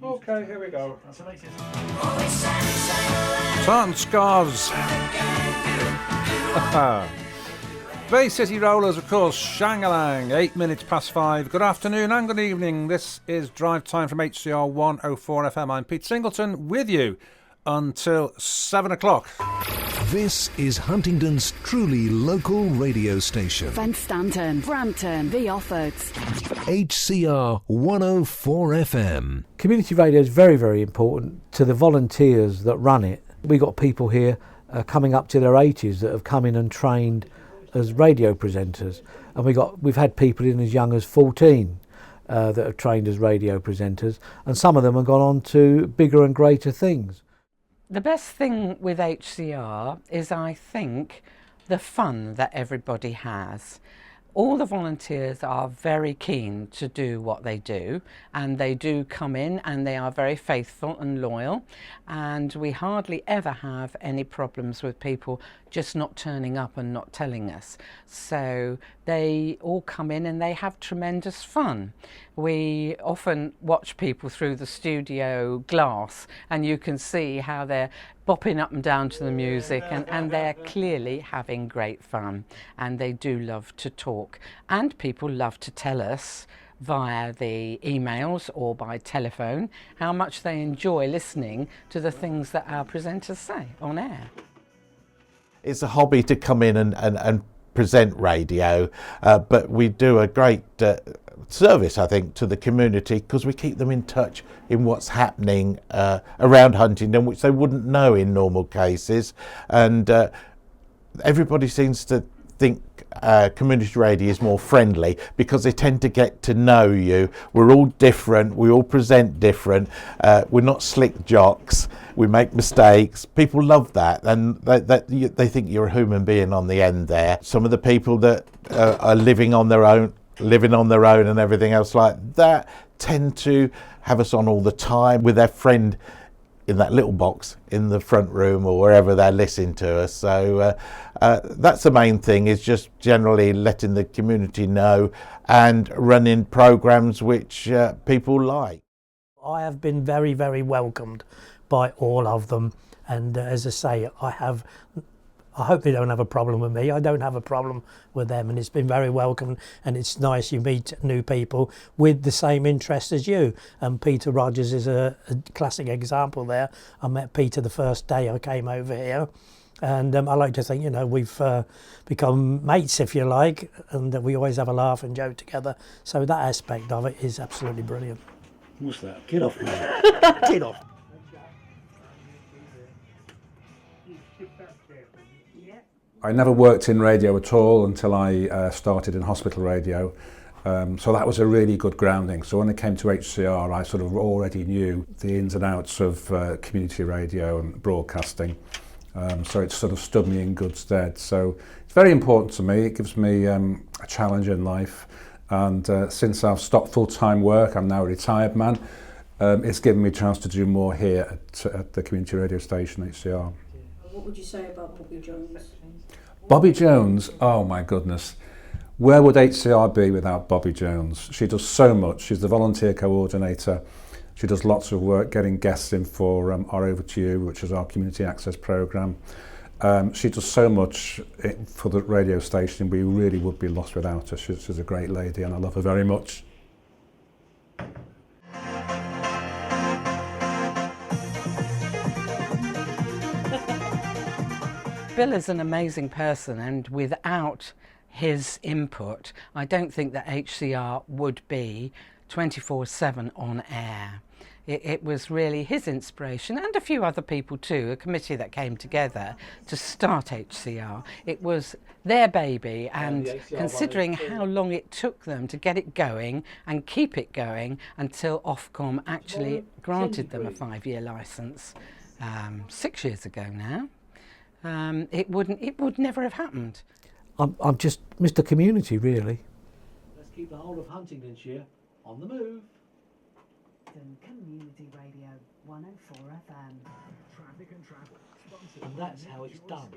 Okay, here we go. Tartan Scars. Bay City Rollers, of course, Shangalang, 8 minutes past 5. Good afternoon and good evening. This is Drive Time from HCR104 FM. I'm Pete Singleton with you until 7 o'clock. This is Huntingdon's truly local radio station. Dunstanton, Brampton, The Offords. HCR 104 FM. Community radio is very, very important to the volunteers that run it. We've got people here coming up to their 80s that have come in and trained as radio presenters. And we've had people in as young as 14 that have trained as radio presenters. And some of them have gone on to bigger and greater things. The best thing with HCR is, I think, the fun that everybody has. All the volunteers are very keen to do what they do, and they do come in and they are very faithful and loyal, and we hardly ever have any problems with people just not turning up and not telling us. So they all come in and they have tremendous fun. We often watch people through the studio glass and you can see how they're bopping up and down to the music, and they're clearly having great fun, and they do love to talk, and people love to tell us via the emails or by telephone how much they enjoy listening to the things that our presenters say on air. It's a hobby to come in and present radio, but we do a great service, I think, to the community, because we keep them in touch in what's happening around Huntingdon, which they wouldn't know in normal cases. And everybody seems to think community radio is more friendly because they tend to get to know you. We're all different, we all present different, we're not slick jocks, we make mistakes. People love that, and they think you're a human being on the end there. Some of the people that are living on their own and everything else like that tend to have us on all the time with their friend in that little box in the front room or wherever they're listening to us. So that's the main thing, is just generally letting the community know and running programs which people like. I have been very, very welcomed by all of them, and as I say, I hope they don't have a problem with me. I don't have a problem with them, and it's been very welcome, and it's nice you meet new people with the same interests as you. And Peter Rogers is a classic example there. I met Peter the first day I came over here, and I like to think, we've become mates, if you like, and we always have a laugh and joke together. So that aspect of it is absolutely brilliant. What's that? Get off me. Get off. I never worked in radio at all until I started in hospital radio, so that was a really good grounding. So when I came to HCR, I sort of already knew the ins and outs of community radio and broadcasting, so it sort of stood me in good stead. So it's very important to me. It gives me a challenge in life, and since I've stopped full-time work, I'm now a retired man, it's given me a chance to do more here at the community radio station, HCR. What would you say about Bobby Jones? Bobby Jones, oh my goodness. Where would HCR be without Bobby Jones? She does so much. She's the volunteer coordinator. She does lots of work getting guests in for our Over to You, which is our community access programme. She does so much for the radio station. We really would be lost without her. She's a great lady and I love her very much. Bill is an amazing person, and without his input, I don't think that HCR would be 24/7 on air. It was really his inspiration, and a few other people too, a committee that came together to start HCR. It was their baby, and considering how long it took them to get it going and keep it going until Ofcom actually granted them a 5-year licence 6 years ago now. It would never have happened. I'm just Mr. Community, really. Let's keep the whole of Huntingdonshire on the move. Community Radio 104 FM. Traffic and travel. And that's how it's done.